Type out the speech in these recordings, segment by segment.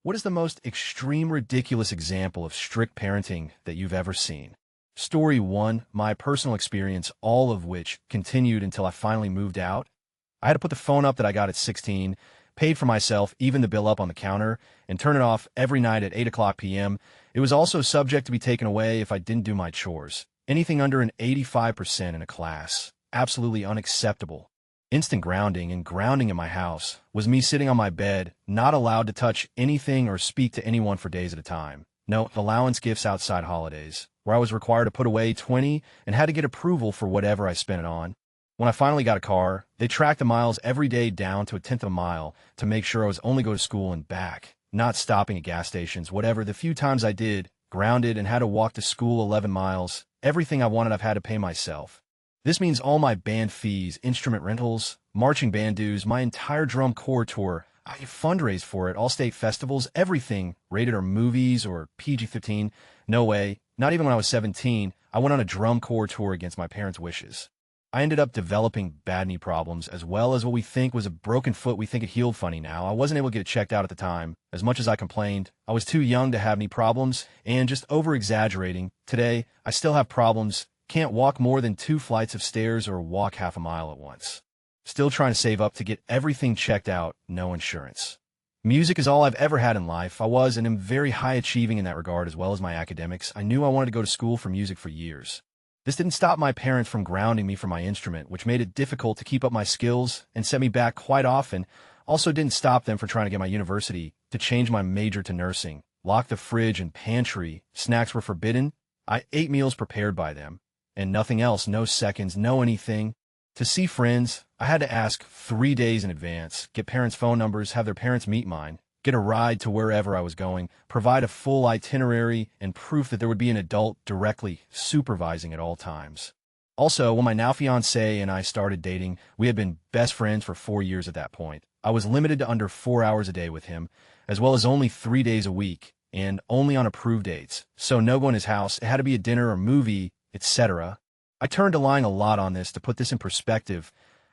What is the most extreme, ridiculous example of strict parenting that you've ever seen? Story 1, my personal experience, all of which continued until I finally moved out. I had to put the phone up that I got at 16, paid for myself, even the bill up on the counter, and turn it off every night at 8 o'clock p.m. It was also subject to be taken away if I didn't do my chores. Anything under an 85% in a class. Absolutely unacceptable. Instant grounding, and grounding in my house was me sitting on my bed, not allowed to touch anything or speak to anyone for days at a time. No allowance gifts outside holidays, where I was required to put away 20 and had to get approval for whatever I spent it on. When I finally got a car, they tracked the miles every day down to a tenth of a mile to make sure I was only going to school and back, not stopping at gas stations. Whatever, the few times I did, grounded and had to walk to school 11 miles, everything I wanted I've had to pay myself. This means all my band fees, instrument rentals, marching band dues, my entire drum corps tour. I fundraise for it, all state festivals, everything, rated R movies or PG-15. No way. Not even when I was 17, I went on a drum corps tour against my parents' wishes. I ended up developing bad knee problems, as well as what we think was a broken foot. We think it healed funny now. I wasn't able to get it checked out at the time. As much as I complained, I was too young to have knee problems and just over-exaggerating. Today, I still have problems. Can't walk more than 2 flights of stairs or walk half a mile at once. Still trying to save up to get everything checked out, no insurance. Music is all I've ever had in life. I was and am very high achieving in that regard, as well as my academics. I knew I wanted to go to school for music for years. This didn't stop my parents from grounding me for my instrument, which made it difficult to keep up my skills and set me back quite often. Also didn't stop them from trying to get my university to change my major to nursing. Lock the fridge and pantry. Snacks were forbidden. I ate meals prepared by them. And nothing else, no seconds, no anything. To see friends, I had to ask 3 days in advance, get parents' phone numbers, have their parents meet mine, get a ride to wherever I was going, provide a full itinerary, and proof that there would be an adult directly supervising at all times. Also, when my now fiancé and I started dating, we had been best friends for 4 years at that point. I was limited to under 4 hours a day with him, as well as only 3 days a week, and only on approved dates. So no go in his house, it had to be a dinner or movie, etc. I turned to lying a lot on this to put this in perspective.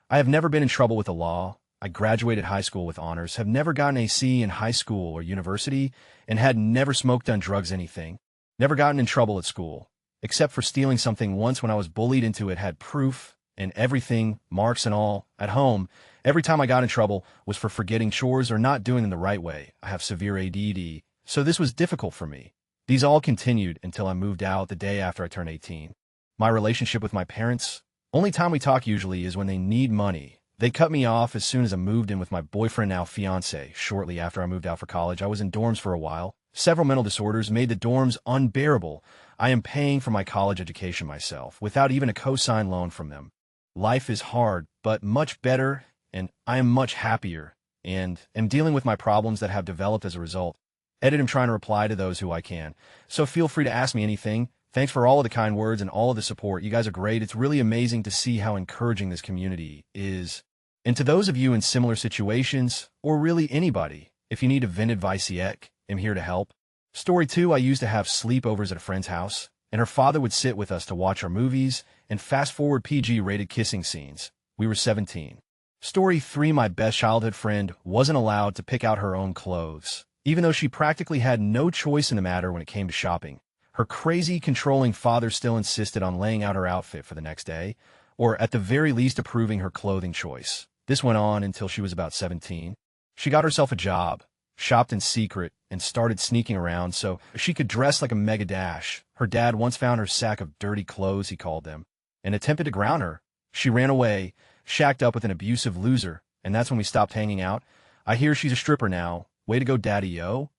I have never been in trouble with the law. I graduated high school with honors, have never gotten a C in high school or university, and had never smoked, done drugs, anything. Never gotten in trouble at school, except for stealing something once when I was bullied into it, had proof and everything, marks and all. At home, every time I got in trouble was for forgetting chores or not doing them the right way. I have severe ADD, so this was difficult for me. These all continued until I moved out the day after I turned 18. My relationship with my parents, only time we talk usually is when they need money. They cut me off as soon as I moved in with my boyfriend, now fiance. Shortly after I moved out for college, I was in dorms for a while. Several mental disorders made the dorms unbearable. I am paying for my college education myself, without even a co-sign loan from them. Life is hard, but much better, and I am much happier, and am dealing with my problems that have developed as a result. I'm trying to reply to those who I can, so feel free to ask me anything. Thanks for all of the kind words and all of the support. You guys are great. It's really amazing to see how encouraging this community is. And to those of you in similar situations, or really anybody, if you need a vent advice yet, I'm here to help. Story 2, I used to have sleepovers at a friend's house, and her father would sit with us to watch our movies and fast-forward PG-rated kissing scenes. We were 17. Story 3, my best childhood friend wasn't allowed to pick out her own clothes, even though she practically had no choice in the matter when it came to shopping. Her crazy, controlling father still insisted on laying out her outfit for the next day, or at the very least approving her clothing choice. This went on until she was about 17. She got herself a job, shopped in secret, and started sneaking around so she could dress like a mega dash. Her dad once found her sack of dirty clothes, he called them, and attempted to ground her. She ran away, shacked up with an abusive loser, and that's when we stopped hanging out. I hear she's a stripper now. Way to go, daddy-o.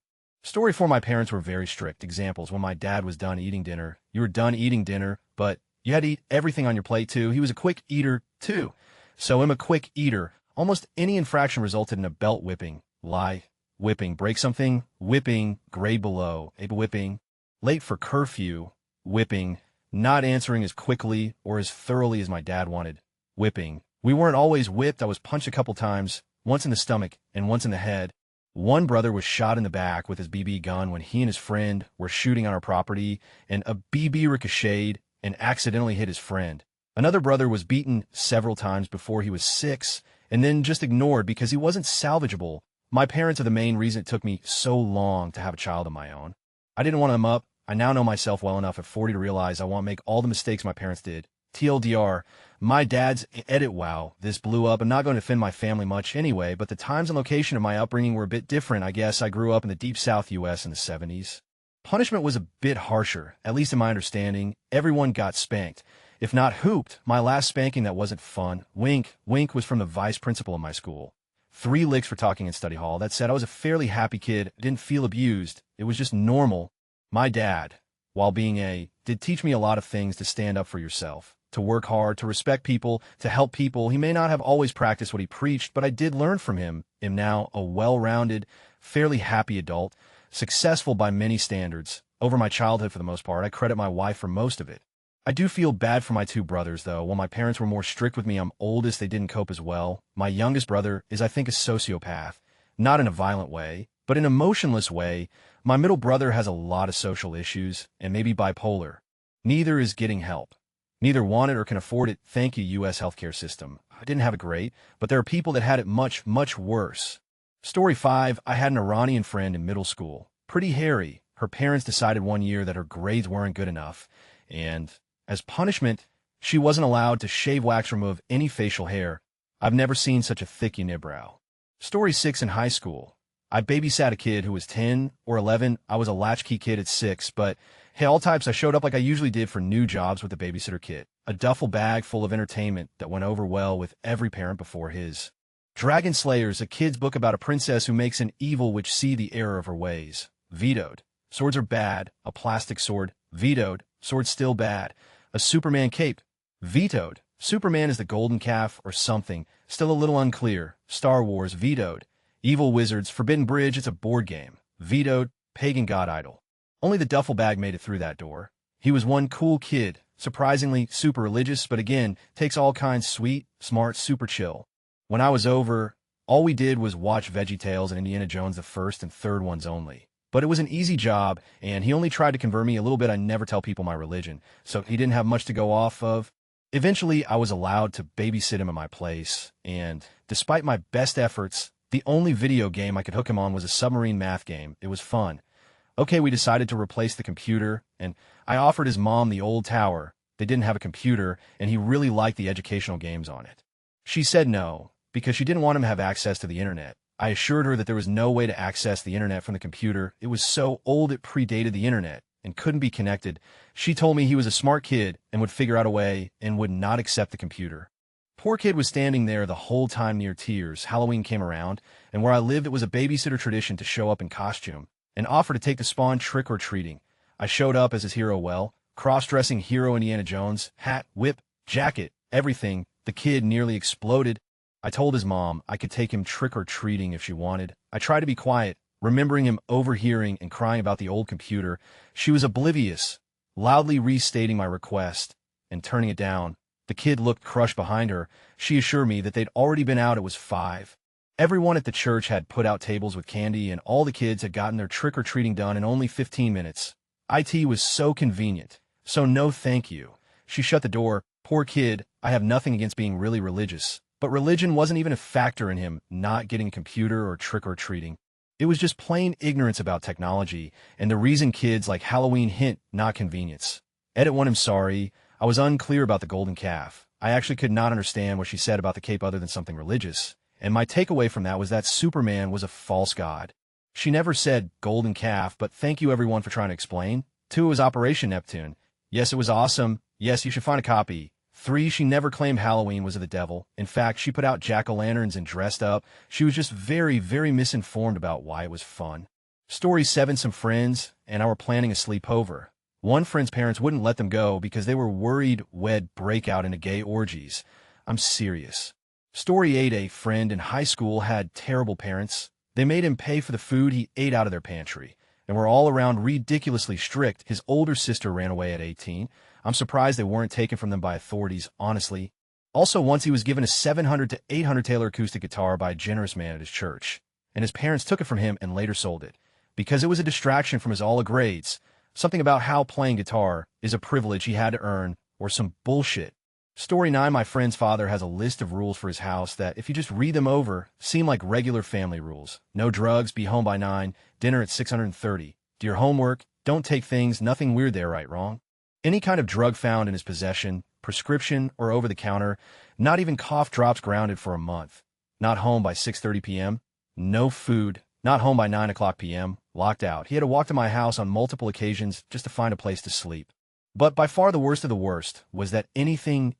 Story 4, my parents were very strict. Examples, when my dad was done eating dinner, you were done eating dinner, but you had to eat everything on your plate too. He was a quick eater too. So I'm a quick eater. Almost any infraction resulted in a belt whipping. Lie. Whipping. Break something. Whipping. Grade below. A whipping. Late for curfew. Whipping. Not answering as quickly or as thoroughly as my dad wanted. Whipping. We weren't always whipped. I was punched a couple times, once in the stomach and once in the head. One brother was shot in the back with his BB gun when he and his friend were shooting on our property, and a BB ricocheted and accidentally hit his friend. Another brother was beaten several times before he was 6, and then just ignored because he wasn't salvageable. My parents are the main reason it took me so long to have a child of my own. I didn't want them up. I now know myself well enough at 40 to realize I won't make all the mistakes my parents did. TLDR, my dad's edit wow, this blew up. I'm not going to offend my family much anyway, but the times and location of my upbringing were a bit different. I guess I grew up in the deep South U.S. in the 70s. Punishment was a bit harsher, at least in my understanding. Everyone got spanked. If not hooped, my last spanking that wasn't fun, wink, was from the vice principal of my school. 3 licks for talking in study hall. That said, I was a fairly happy kid, didn't feel abused. It was just normal. My dad, while being did teach me a lot of things: to stand up for yourself, to work hard, to respect people, to help people. He may not have always practiced what he preached, but I did learn from him. Am now a well-rounded, fairly happy adult, successful by many standards. Over my childhood, for the most part, I credit my wife for most of it. I do feel bad for my 2 brothers, though. While my parents were more strict with me, I'm oldest, they didn't cope as well. My youngest brother is, I think, a sociopath. Not in a violent way, but in a motionless way. My middle brother has a lot of social issues, and maybe bipolar. Neither is getting help. Neither want it or can afford it. Thank you, U.S. healthcare system. I didn't have it great, but there are people that had it much, much worse. Story 5, I had an Iranian friend in middle school. Pretty hairy. Her parents decided one year that her grades weren't good enough, and as punishment, she wasn't allowed to shave, wax, or remove any facial hair. I've never seen such a thick unibrow. Story 6, in high school. I babysat a kid who was 10 or 11. I was a latchkey kid at 6, but hey, all types, I showed up like I usually did for new jobs with the babysitter kit. A duffel bag full of entertainment that went over well with every parent before his. Dragon Slayers, a kid's book about a princess who makes an evil witch see the error of her ways. Vetoed. Swords are bad. A plastic sword. Vetoed. Sword still bad. A Superman cape. Vetoed. Superman is the golden calf or something. Still a little unclear. Star Wars. Vetoed. Evil Wizards. Forbidden Bridge. It's a board game. Vetoed. Pagan god idol. Only the duffel bag made it through that door. He was one cool kid. Surprisingly super religious, but again, takes all kinds: sweet, smart, super chill. When I was over, all we did was watch VeggieTales and Indiana Jones, the first and third ones only. But it was an easy job, and he only tried to convert me a little bit. I never tell people my religion, so he didn't have much to go off of. Eventually, I was allowed to babysit him at my place, and despite my best efforts, the only video game I could hook him on was a submarine math game. It was fun. Okay, we decided to replace the computer, and I offered his mom the old tower. They didn't have a computer, and he really liked the educational games on it. She said no, because she didn't want him to have access to the internet. I assured her that there was no way to access the internet from the computer. It was so old it predated the internet and couldn't be connected. She told me he was a smart kid and would figure out a way and would not accept the computer. Poor kid was standing there the whole time near tears. Halloween came around, and where I lived, it was a babysitter tradition to show up in costume and offer to take the spawn trick-or-treating. I showed up as his hero, cross-dressing hero Indiana Jones, hat, whip, jacket, everything. The kid nearly exploded. I told his mom I could take him trick-or-treating if she wanted. I tried to be quiet, remembering him overhearing and crying about the old computer. She was oblivious, loudly restating my request and turning it down. The kid looked crushed behind her. She assured me that they'd already been out. It was 5. Everyone at the church had put out tables with candy, and all the kids had gotten their trick-or-treating done in only 15 minutes. IT was so convenient. So no thank you. She shut the door. Poor kid. I have nothing against being really religious, but religion wasn't even a factor in him not getting a computer or trick-or-treating. It was just plain ignorance about technology, and the reason kids like Halloween hint, not convenience. Edit 1, I'm sorry. I was unclear about the golden calf. I actually could not understand what she said about the cape other than something religious, and my takeaway from that was that Superman was a false god. She never said golden calf, but thank you everyone for trying to explain. 2, it was Operation Neptune. Yes, it was awesome. Yes, you should find a copy. 3, she never claimed Halloween was of the devil. In fact, she put out jack-o'-lanterns and dressed up. She was just very, very misinformed about why it was fun. Story 7, some friends and I were planning a sleepover. One friend's parents wouldn't let them go because they were worried we'd break out into gay orgies. I'm serious. Story 8, a friend in high school had terrible parents. They made him pay for the food he ate out of their pantry, and were all around ridiculously strict. His older sister ran away at 18. I'm surprised they weren't taken from them by authorities, honestly. Also, once he was given a $700 to $800 Taylor acoustic guitar by a generous man at his church, and his parents took it from him and later sold it, because it was a distraction from his all A grades. Something about how playing guitar is a privilege he had to earn, or some bullshit. Story 9, my friend's father has a list of rules for his house that, if you just read them over, seem like regular family rules. No drugs, be home by 9, dinner at 630. Do your homework, don't take things, nothing weird there, right, wrong. Any kind of drug found in his possession, prescription or over-the-counter, not even cough drops grounded for a month. Not home by 6:30 p.m. No food, not home by 9 o'clock p.m. Locked out. He had to walk to my house on multiple occasions just to find a place to sleep. But by far the worst of the worst was that anything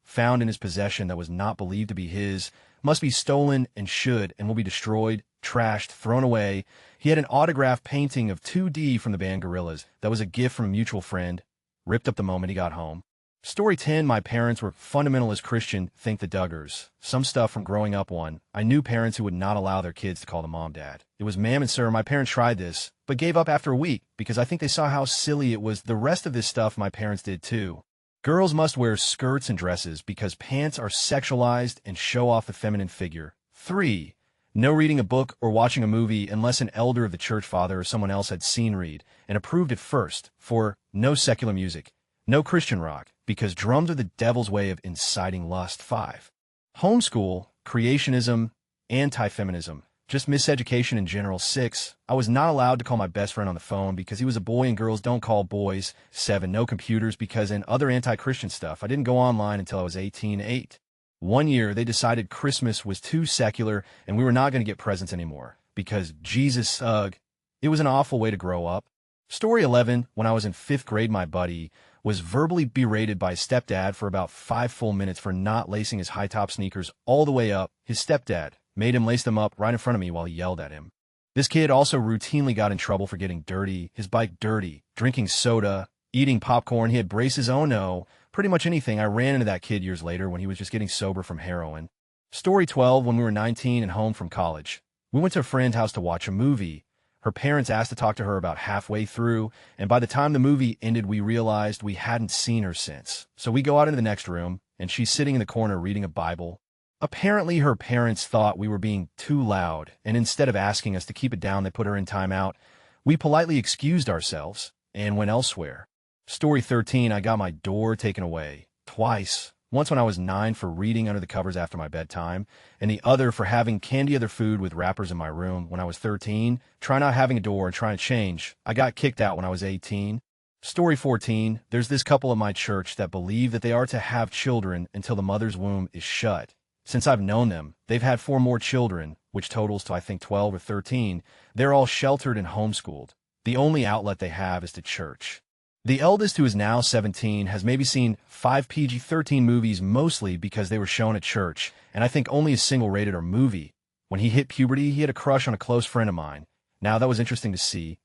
found in his possession that was not believed to be his must be stolen and should and will be destroyed, trashed, thrown away. He had an autographed painting of 2D from the band Gorillaz that was a gift from a mutual friend, ripped up the moment he got home. Story 10, my parents were fundamentalist Christian, think the Duggars. Some stuff from growing up one. I knew parents who would not allow their kids to call them mom dad. It was ma'am and sir. My parents tried this, but gave up after a week because I think they saw how silly it was. The rest of this stuff my parents did too. Girls must wear skirts and dresses because pants are sexualized and show off the feminine figure. 3. No reading a book or watching a movie unless an elder of the church father or someone else had seen read and approved it first. 4. No secular music. No Christian rock, because drums are the devil's way of inciting lust. 5. Homeschool, creationism, anti-feminism, just miseducation in general. 6. I was not allowed to call my best friend on the phone because he was a boy and girls don't call boys. 7. No computers because in other anti-Christian stuff, I didn't go online until I was 18. 8. One year, they decided Christmas was too secular and we were not going to get presents anymore because Jesus, it was an awful way to grow up. Story 11, when I was in 5th grade, my buddy was verbally berated by his stepdad for about 5 full minutes for not lacing his high-top sneakers all the way up. His stepdad made him lace them up right in front of me while he yelled at him. This kid also routinely got in trouble for getting dirty, his bike dirty, drinking soda, eating popcorn. He had braces, oh no, pretty much anything. I ran into that kid years later when he was just getting sober from heroin. Story 12, when we were 19 and home from college. We went to a friend's house to watch a movie. Her parents asked to talk to her about halfway through, and by the time the movie ended, we realized we hadn't seen her since. So we go out into the next room, and she's sitting in the corner reading a Bible. Apparently, her parents thought we were being too loud, and instead of asking us to keep it down, they put her in timeout. We politely excused ourselves and went elsewhere. Story 13, I got my door taken away. Twice. Once when I was 9 for reading under the covers after my bedtime, and the other for having candy other food with wrappers in my room when I was 13. Try not having a door and trying to change. I got kicked out when I was 18. Story 14, there's this couple in my church that believe that they are to have children until the mother's womb is shut. Since I've known them, they've had 4 more children, which totals to I think 12 or 13. They're all sheltered and homeschooled. The only outlet they have is to church. The eldest, who is now 17, has maybe seen 5 PG-13 movies, mostly because they were shown at church, and I think only a single rated R movie. When he hit puberty, he had a crush on a close friend of mine. Now, that was interesting to see.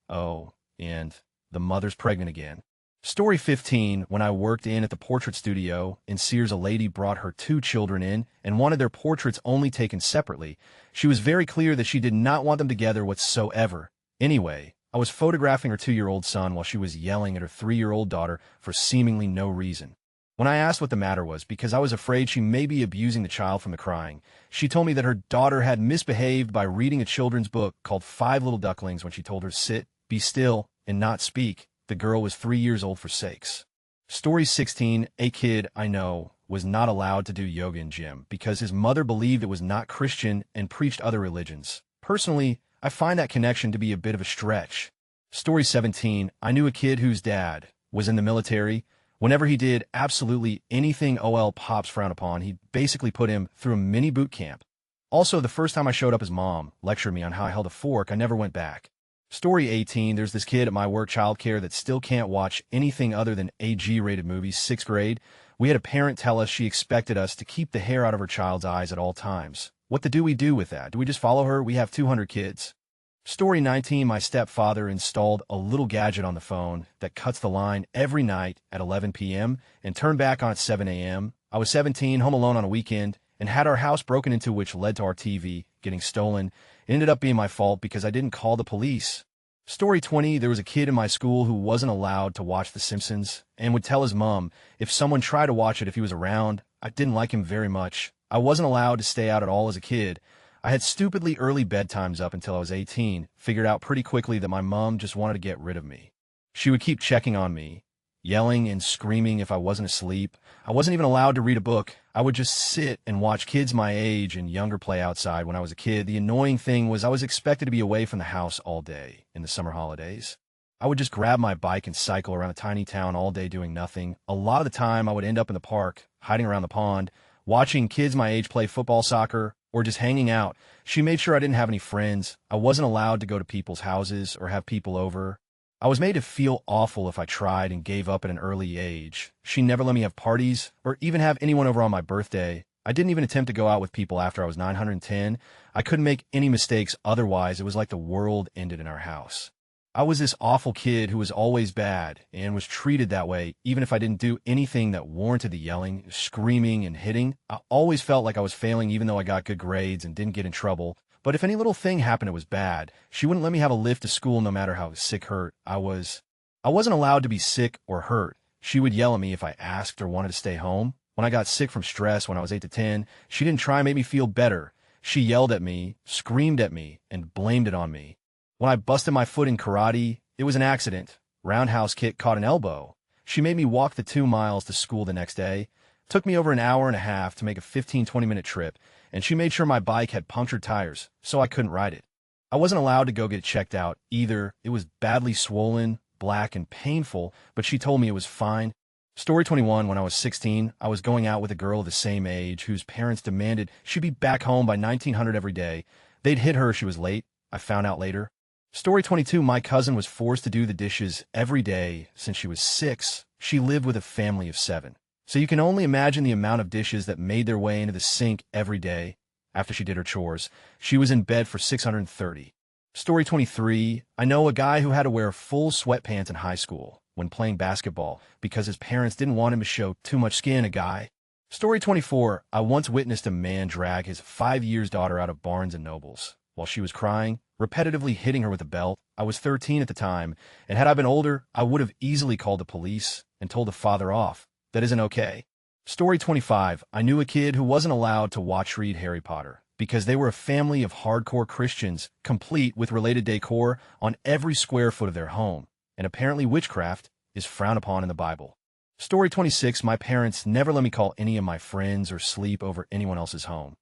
Oh, and the mother's pregnant again. Story 15, when I worked in at the portrait studio, in Sears, a lady brought her 2 children in and wanted their portraits only taken separately. She was very clear that she did not want them together whatsoever. Anyway, I was photographing her 2-year-old son while she was yelling at her 3-year-old daughter for seemingly no reason. When I asked what the matter was, because I was afraid she may be abusing the child from the crying, she told me that her daughter had misbehaved by reading a children's book called 5 Little Ducklings when she told her sit, be still, and not speak. The girl was 3 years old for sakes. Story 16, a kid I know was not allowed to do yoga in gym because his mother believed it was not Christian and preached other religions. Personally, I find that connection to be a bit of a stretch. Story 17, I knew a kid whose dad was in the military. Whenever he did absolutely anything pops frowned upon, he basically put him through a mini boot camp. Also, the first time I showed up, his mom lectured me on how I held a fork. I never went back. Story 18, there's this kid at my work childcare that still can't watch anything other than AG-rated movies. 6th grade, we had a parent tell us she expected us to keep the hair out of her child's eyes at all times. What do we do with that? Do we just follow her? We have 200 kids. Story 19, my stepfather installed a little gadget on the phone that cuts the line every night at 11 p.m. and turned back on at 7 a.m. I was 17, home alone on a weekend, and had our house broken into, which led to our TV getting stolen. It ended up being my fault because I didn't call the police. Story 20, there was a kid in my school who wasn't allowed to watch The Simpsons and would tell his mom if someone tried to watch it if he was around. I didn't like him very much. I wasn't allowed to stay out at all as a kid. I had stupidly early bedtimes up until I was 18, figured out pretty quickly that my mom just wanted to get rid of me. She would keep checking on me, yelling and screaming if I wasn't asleep. I wasn't even allowed to read a book. I would just sit and watch kids my age and younger play outside when I was a kid. The annoying thing was I was expected to be away from the house all day in the summer holidays. I would just grab my bike and cycle around a tiny town all day doing nothing. A lot of the time I would end up in the park, hiding around the pond, watching kids my age play football, soccer, or just hanging out. She made sure I didn't have any friends. I wasn't allowed to go to people's houses or have people over. I was made to feel awful if I tried and gave up at an early age. She never let me have parties or even have anyone over on my birthday. I didn't even attempt to go out with people after I was 910. I couldn't make any mistakes otherwise. It was like the world ended in our house. I was this awful kid who was always bad and was treated that way even if I didn't do anything that warranted the yelling, screaming, and hitting. I always felt like I was failing even though I got good grades and didn't get in trouble. But if any little thing happened it was bad. She wouldn't let me have a lift to school no matter how sick hurt I was. I wasn't allowed to be sick or hurt. She would yell at me if I asked or wanted to stay home. When I got sick from stress when I was 8 to 10, she didn't try and make me feel better. She yelled at me, screamed at me, and blamed it on me. When I busted my foot in karate, it was an accident. Roundhouse kick caught an elbow. She made me walk the 2 miles to school the next day. Took me over an hour and a half to make a 15-20-minute trip, and she made sure my bike had punctured tires, so I couldn't ride it. I wasn't allowed to go get it checked out either. It was badly swollen, black, and painful, but she told me it was fine. Story 21, when I was 16, I was going out with a girl of the same age whose parents demanded she be back home by 1900 every day. They'd hit her if she was late. I found out later. Story 22, my cousin was forced to do the dishes every day since she was 6. She lived with a family of 7. So you can only imagine the amount of dishes that made their way into the sink every day after she did her chores. She was in bed for 630. Story 23, I know a guy who had to wear full sweatpants in high school when playing basketball because his parents didn't want him to show too much skin, a guy. Story 24, I once witnessed a man drag his 5-year-old daughter out of Barnes & Noble's while she was crying, repetitively hitting her with a belt. I was 13 at the time, and had I been older, I would have easily called the police and told the father off. That isn't okay. Story 25, I knew a kid who wasn't allowed to read Harry Potter because they were a family of hardcore Christians, complete with related decor on every square foot of their home, and apparently witchcraft is frowned upon in the Bible. Story 26, my parents never let me call any of my friends or sleep over anyone else's home.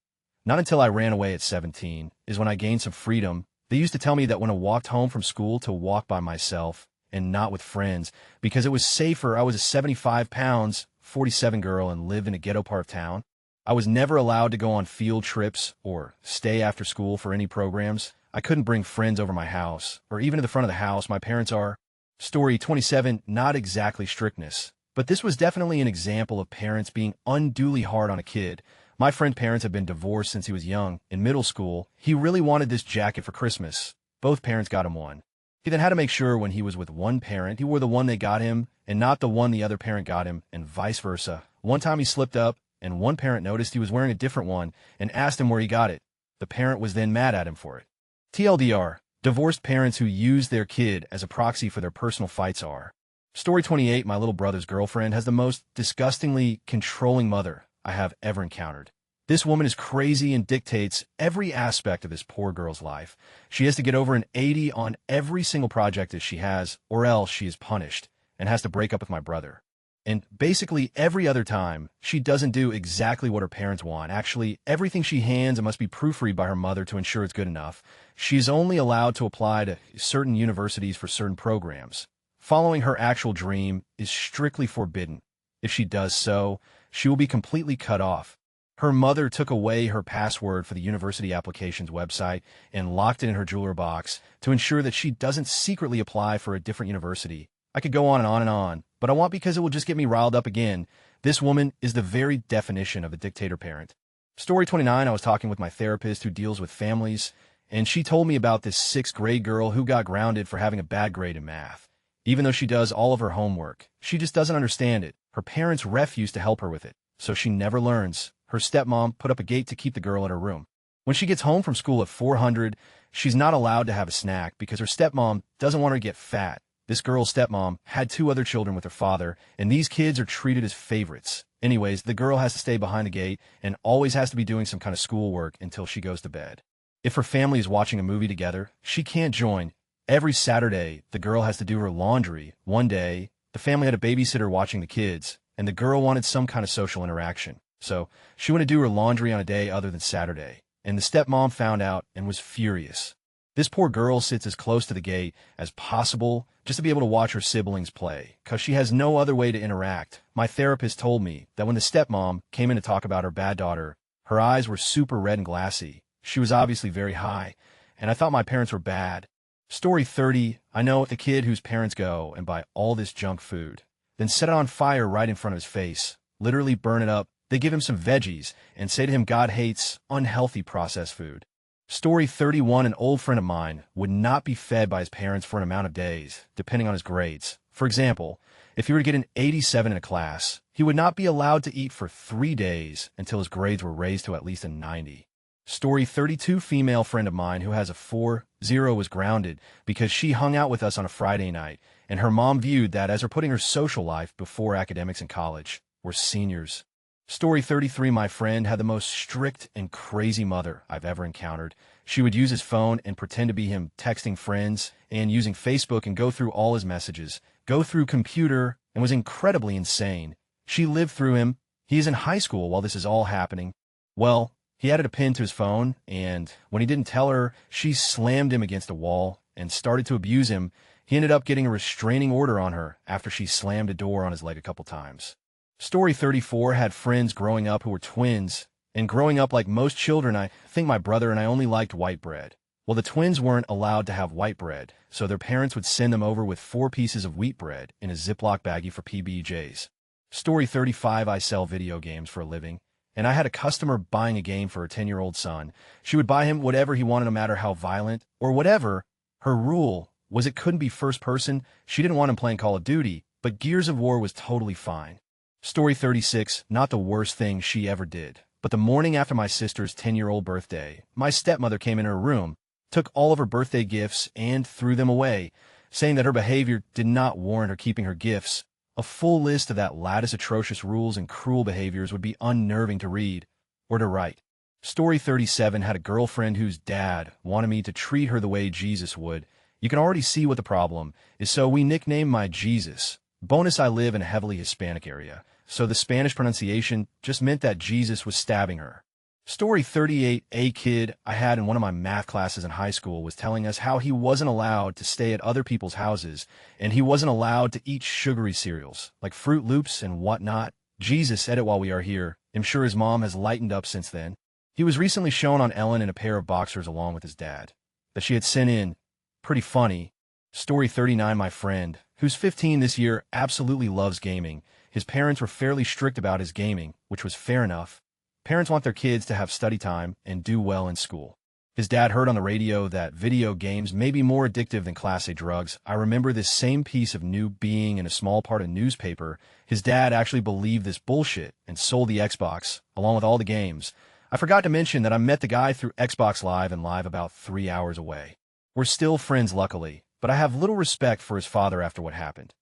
Not until I ran away at 17 is when I gained some freedom. They used to tell me that when I walked home from school to walk by myself and not with friends because it was safer. I was a 75 pounds, 47 girl and lived in a ghetto part of town. I was never allowed to go on field trips or stay after school for any programs. I couldn't bring friends over my house or even to the front of the house. My parents are. Story 27, not exactly strictness, but this was definitely an example of parents being unduly hard on a kid. My friend's parents had been divorced since he was young. In middle school, he really wanted this jacket for Christmas. Both parents got him one. He then had to make sure when he was with one parent, he wore the one they got him and not the one the other parent got him, and vice versa. One time he slipped up, and one parent noticed he was wearing a different one and asked him where he got it. The parent was then mad at him for it. TLDR, divorced parents who use their kid as a proxy for their personal fights are. Story 28, my little brother's girlfriend has the most disgustingly controlling mother I have ever encountered. This woman is crazy and dictates every aspect of this poor girl's life. She has to get over an 80 on every single project that she has, or else she is punished and has to break up with my brother. And basically every other time, she doesn't do exactly what her parents want. Actually, everything she hands must be proofread by her mother to ensure it's good enough. She's only allowed to apply to certain universities for certain programs. Following her actual dream is strictly forbidden. If she does so, she will be completely cut off. Her mother took away her password for the university applications website and locked it in her jeweler box to ensure that she doesn't secretly apply for a different university. I could go on and on and on, but I won't because it will just get me riled up again. This woman is the very definition of a dictator parent. Story 29, I was talking with my therapist who deals with families, and she told me about this 6th grade girl who got grounded for having a bad grade in math. Even though she does all of her homework, she just doesn't understand it. Her parents refuse to help her with it, so she never learns. Her stepmom put up a gate to keep the girl in her room. When she gets home from school at 400, she's not allowed to have a snack because her stepmom doesn't want her to get fat. This girl's stepmom had 2 other children with her father, and these kids are treated as favorites. Anyways, the girl has to stay behind the gate and always has to be doing some kind of schoolwork until she goes to bed. If her family is watching a movie together, she can't join. Every Saturday, the girl has to do her laundry one day, The family had a babysitter watching the kids, and the girl wanted some kind of social interaction. So she went to do her laundry on a day other than Saturday, and the stepmom found out and was furious. This poor girl sits as close to the gate as possible just to be able to watch her siblings play, because she has no other way to interact. My therapist told me that when the stepmom came in to talk about her bad daughter, her eyes were super red and glassy. She was obviously very high, and I thought my parents were bad. Story 30, I know the kid whose parents go and buy all this junk food, then set it on fire right in front of his face, literally burn it up. They give him some veggies and say to him God hates unhealthy processed food. Story 31, an old friend of mine would not be fed by his parents for an amount of days, depending on his grades. For example, if he were to get an 87 in a class, he would not be allowed to eat for 3 days until his grades were raised to at least a 90. Story 32, female friend of mine who has a 4.0 was grounded because she hung out with us on a Friday night, and her mom viewed that as her putting her social life before academics in college. We're seniors. Story 33, my friend had the most strict and crazy mother I've ever encountered. She would use his phone and pretend to be him texting friends and using Facebook and go through all his messages, go through computer, and was incredibly insane. She lived through him. He is in high school while this is all happening. Well, he added a pin to his phone, and when he didn't tell her, she slammed him against a wall and started to abuse him. He ended up getting a restraining order on her after she slammed a door on his leg a couple times. Story 34, had friends growing up who were twins, and growing up like most children, I think my brother and I only liked white bread. Well, the twins weren't allowed to have white bread, so their parents would send them over with 4 pieces of wheat bread in a Ziploc baggie for PBJs. Story 35, I sell video games for a living, and I had a customer buying a game for her 10-year-old son. She would buy him whatever he wanted, no matter how violent or whatever. Her rule was it couldn't be first person. She didn't want him playing Call of Duty, but Gears of War was totally fine. Story 36, not the worst thing she ever did, but the morning after my sister's 10-year-old birthday, my stepmother came in her room, took all of her birthday gifts, and threw them away, saying that her behavior did not warrant her keeping her gifts. A full list of that lattice atrocious rules and cruel behaviors would be unnerving to read or to write. Story 37, had a girlfriend whose dad wanted me to treat her the way Jesus would. You can already see what the problem is, so we nicknamed my Jesus. Bonus, I live in a heavily Hispanic area, so the Spanish pronunciation just meant that Jesus was stabbing her. Story 38, a kid I had in one of my math classes in high school was telling us how he wasn't allowed to stay at other people's houses, and he wasn't allowed to eat sugary cereals, like Fruit Loops and whatnot. Jesus said it while we are here. I'm sure his mom has lightened up since then. He was recently shown on Ellen in a pair of boxers along with his dad that she had sent in. Pretty funny. Story 39, my friend, who's 15 this year, absolutely loves gaming. His parents were fairly strict about his gaming, which was fair enough. Parents want their kids to have study time and do well in school. His dad heard on the radio that video games may be more addictive than Class A drugs. I remember this same piece of news being in a small part of newspaper. His dad actually believed this bullshit and sold the Xbox, along with all the games. I forgot to mention that I met the guy through Xbox Live and Live about 3 hours away. We're still friends, luckily, but I have little respect for his father after what happened.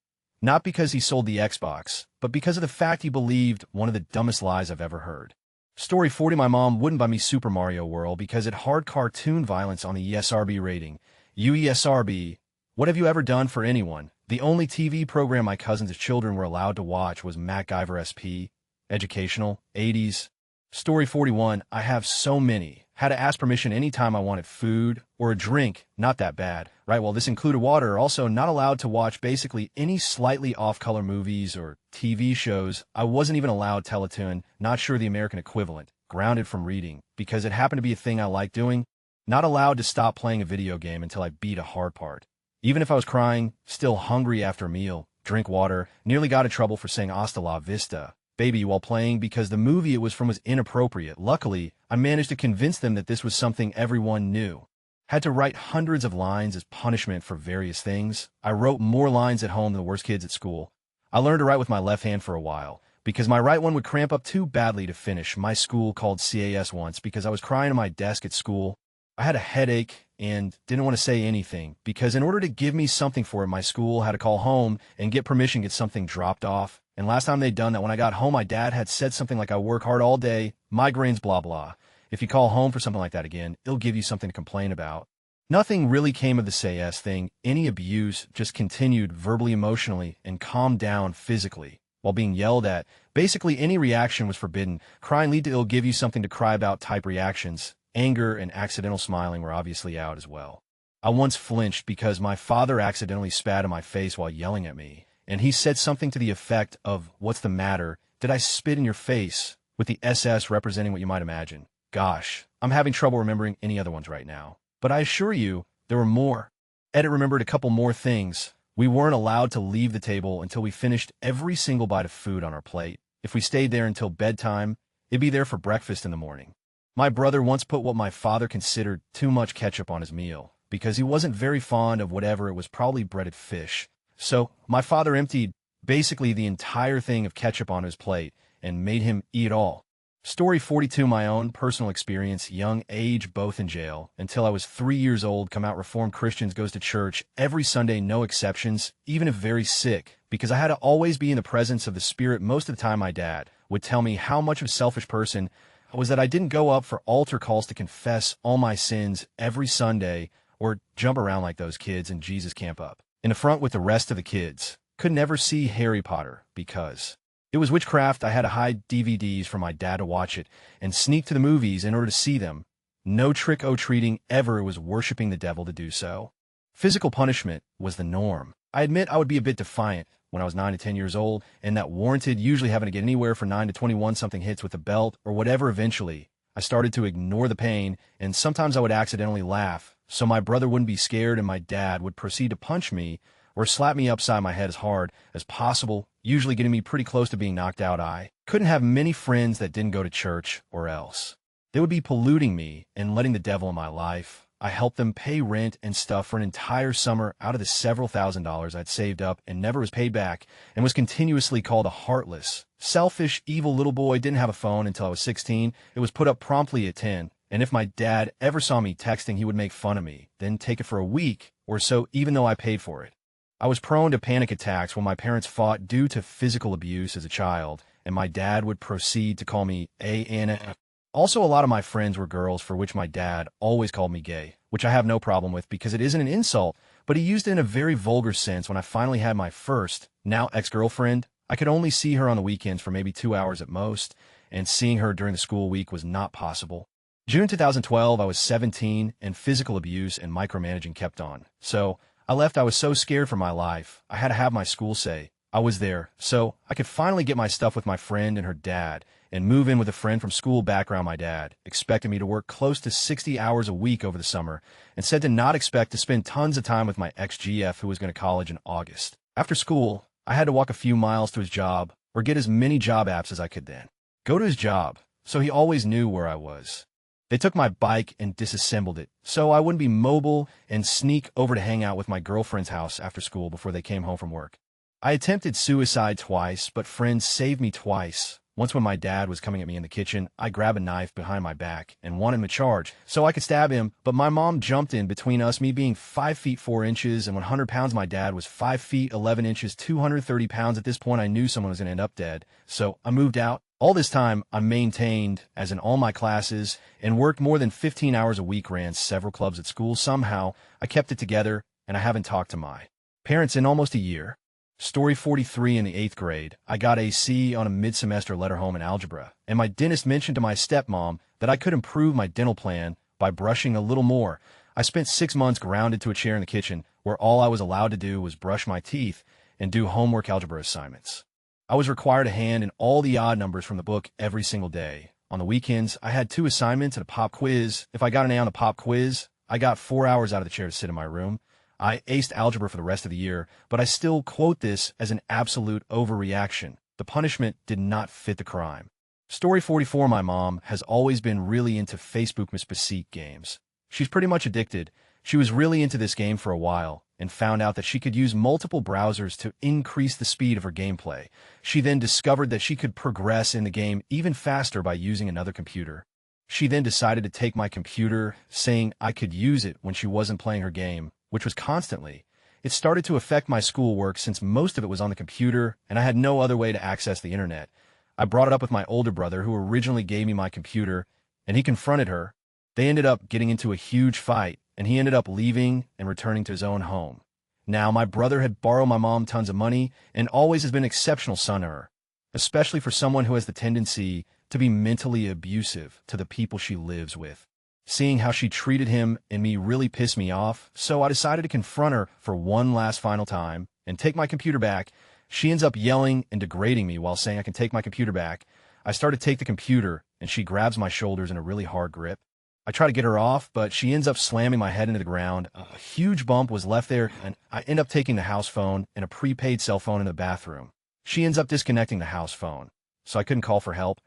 Not because he sold the Xbox, but because of the fact he believed one of the dumbest lies I've ever heard. Story 40, my mom wouldn't buy me Super Mario World because it had cartoon violence on the ESRB rating. ESRB, what have you ever done for anyone? The only TV program my cousins' children were allowed to watch was MacGyver SP, educational, 80s. Story 41, I have so many. Had to ask permission anytime I wanted food or a drink. Not that bad, right? Well, this included water. Also, not allowed to watch basically any slightly off-color movies or TV shows. I wasn't even allowed Teletoon, not sure the American equivalent. Grounded from reading, because it happened to be a thing I liked doing. Not allowed to stop playing a video game until I beat a hard part. Even if I was crying, still hungry after a meal, drink water, nearly got in trouble for saying hasta la vista, baby, while playing because the movie it was from was inappropriate. Luckily, I managed to convince them that this was something everyone knew. Had to write hundreds of lines as punishment for various things. I wrote more lines at home than the worst kids at school. I learned to write with my left hand for a while, because my right one would cramp up too badly to finish. My school called CAS once because I was crying on my desk at school. I had a headache and didn't want to say anything, because in order to give me something for it, my school had to call home and get permission to get something dropped off. And last time they'd done that, when I got home, my dad had said something like, I work hard all day, migraines, blah, blah. If you call home for something like that again, it'll give you something to complain about. Nothing really came of the say yes thing. Any abuse just continued verbally, emotionally, and calmed down physically while being yelled at. Basically, any reaction was forbidden. Crying lead to "it'll give you something to cry about" type reactions. Anger and accidental smiling were obviously out as well. I once flinched because my father accidentally spat in my face while yelling at me, and he said something to the effect of, "What's the matter? Did I spit in your face?" with the SS representing what you might imagine. Gosh, I'm having trouble remembering any other ones right now. But I assure you, there were more. Edit remembered a couple more things. We weren't allowed to leave the table until we finished every single bite of food on our plate. If we stayed there until bedtime, it'd be there for breakfast in the morning. My brother once put what my father considered too much ketchup on his meal, because he wasn't very fond of whatever it was, probably breaded fish. So my father emptied basically the entire thing of ketchup on his plate and made him eat it all. Story 42, my own personal experience, young age, both in jail. Until I was 3 years old, come out Reformed Christians, goes to church every Sunday, no exceptions, even if very sick, because I had to always be in the presence of the Spirit. Most of the time my dad would tell me how much of a selfish person I was that I didn't go up for altar calls to confess all my sins every Sunday or jump around like those kids in Jesus Camp Up in the front with the rest of the kids. Could never see Harry Potter because it was witchcraft. I had to hide DVDs from my dad to watch it and sneak to the movies in order to see them. No trick-or-treating ever. It was worshiping the devil to do so. Physical punishment was the norm. I admit I would be a bit defiant when I was 9 to 10 years old, and that warranted usually having to get anywhere from 9 to 21 something hits with a belt or whatever. Eventually, I started to ignore the pain, and sometimes I would accidentally laugh, so my brother wouldn't be scared, and my dad would proceed to punch me or slap me upside my head as hard as possible, usually getting me pretty close to being knocked out. I couldn't have many friends that didn't go to church, or else they would be polluting me and letting the devil in my life. I helped them pay rent and stuff for an entire summer out of the several $1,000s I'd saved up and never was paid back, and was continuously called a heartless, selfish, evil little boy. Didn't have a phone until I was 16. It was put up promptly at 10, and if my dad ever saw me texting, he would make fun of me, then take it for a week or so even though I paid for it. I was prone to panic attacks when my parents fought due to physical abuse as a child, and my dad would proceed to call me ANF. Also, a lot of my friends were girls, for which my dad always called me gay, which I have no problem with because it isn't an insult, but he used it in a very vulgar sense. When I finally had my first, now ex-girlfriend, I could only see her on the weekends for maybe 2 hours at most, and seeing her during the school week was not possible. June 2012, I was 17, and physical abuse and micromanaging kept on. So I left. I was so scared for my life. I had to have my school say I was there, so I could finally get my stuff with my friend and her dad, and move in with a friend from school. Background: my dad expected me to work close to 60 hours a week over the summer, and said to not expect to spend tons of time with my ex-GF who was going to college in August. After school, I had to walk a few miles to his job, or get as many job apps as I could then go to his job, so he always knew where I was. They took my bike and disassembled it, so I wouldn't be mobile, and sneak over to hang out with my girlfriend's house after school before they came home from work. I attempted suicide twice, but friends saved me twice. Once when my dad was coming at me in the kitchen, I grabbed a knife behind my back and wanted him to charge so I could stab him, but my mom jumped in between us. Me being 5 feet 4 inches and 100 pounds, my dad was 5 feet 11 inches, 230 pounds. At this point, I knew someone was going to end up dead, so I moved out. All this time, I maintained as in all my classes and worked more than 15 hours a week, ran several clubs at school. Somehow, I kept it together, and I haven't talked to my parents in almost a year. Story 43, in the 8th grade, I got a C on a mid-semester letter home in algebra, and my dentist mentioned to my stepmom that I could improve my dental plan by brushing a little more. I spent 6 months grounded to a chair in the kitchen where all I was allowed to do was brush my teeth and do homework algebra assignments. I was required to hand in all the odd numbers from the book every single day. On the weekends, I had 2 assignments and a pop quiz. If I got an A on the pop quiz, I got 4 hours out of the chair to sit in my room. I aced algebra for the rest of the year, but I still quote this as an absolute overreaction. The punishment did not fit the crime. Story 44, my mom has always been really into Facebook Miss Beseat games. She's pretty much addicted. She was really into this game for a while and found out that she could use multiple browsers to increase the speed of her gameplay. She then discovered that she could progress in the game even faster by using another computer. She then decided to take my computer, saying I could use it when she wasn't playing her game, which was constantly. It started to affect my schoolwork since most of it was on the computer and I had no other way to access the internet. I brought it up with my older brother, who originally gave me my computer, and he confronted her. They ended up getting into a huge fight, and he ended up leaving and returning to his own home. Now, my brother had borrowed my mom tons of money and always has been an exceptional son to her, especially for someone who has the tendency to be mentally abusive to the people she lives with. Seeing how she treated him and me really pissed me off, so I decided to confront her for one last final time and take my computer back. She ends up yelling and degrading me while saying I can take my computer back. I start to take the computer, and she grabs my shoulders in a really hard grip. I try to get her off, but she ends up slamming my head into the ground. A huge bump was left there, and I end up taking the house phone and a prepaid cell phone in the bathroom. She ends up disconnecting the house phone, so I couldn't call for help.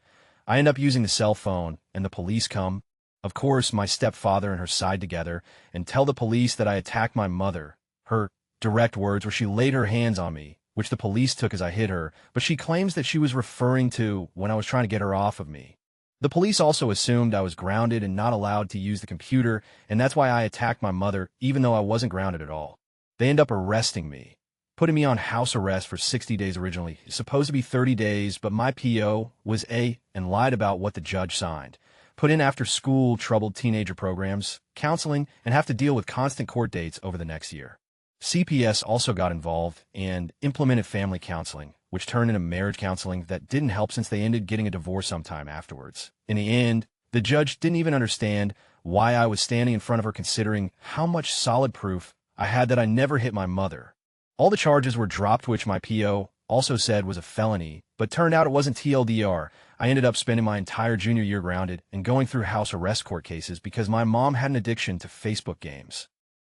I end up using the cell phone, and the police come. Of course, my stepfather and her side together and tell the police that I attacked my mother. Her direct words were she laid her hands on me, which the police took as I hit her, but she claims that she was referring to when I was trying to get her off of me. The police also assumed I was grounded and not allowed to use the computer, and that's why I attacked my mother, even though I wasn't grounded at all. They end up arresting me, putting me on house arrest for 60 days originally. It's supposed to be 30 days, but my PO was A and lied about what the judge signed. Put in after-school troubled teenager programs, counseling, and have to deal with constant court dates over the next year. CPS also got involved and implemented family counseling, which turned into marriage counseling that didn't help since they ended getting a divorce sometime afterwards. In the end, the judge didn't even understand why I was standing in front of her considering how much solid proof I had that I never hit my mother. All the charges were dropped, which my PO also said was a felony, but turned out it wasn't TLDR. I ended up spending my entire junior year grounded and going through house arrest court cases because my mom had an addiction to Facebook games.